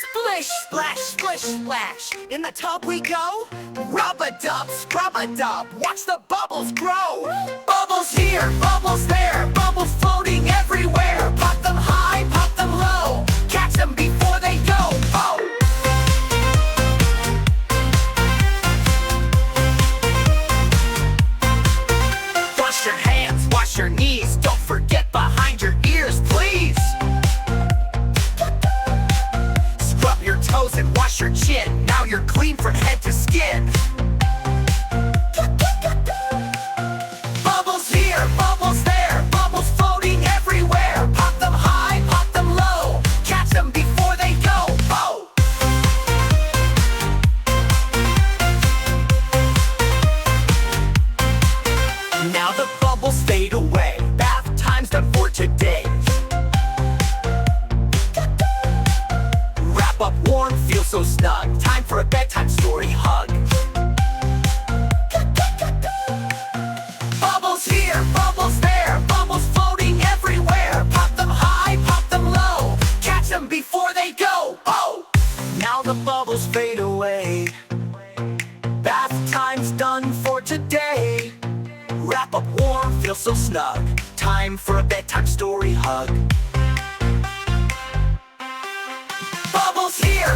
Splish, splash, splish, splash. In the tub we go. Rub-a-dub, scrub-a-dub. Watch the bubbles grow. Bubbles here, bubbles there. Bubbles floating everywhere. Pop them high, pop them low. Catch them before they go. Oh! Wash your hands, wash your knees. Don't forget behind your ears, please. Scrub your toes and wash your chin. Now you're clean from head to skin. Bubbles here, bubbles there. Bubbles floating everywhere. Pop them high, pop them low. Catch them before they go. Oh! Now the bubbles fade away. Bath time's done for today. Wrap up warm, feel so snug. Time for a bedtime story hug. Bubbles here, bubbles there. Bubbles floating everywhere. Pop them high, pop them low. Catch them before they go. Oh! Now the bubbles fade away. Bath time's done for today. Wrap up warm, feel so snug. Time for a bedtime story hug. Bubbles here,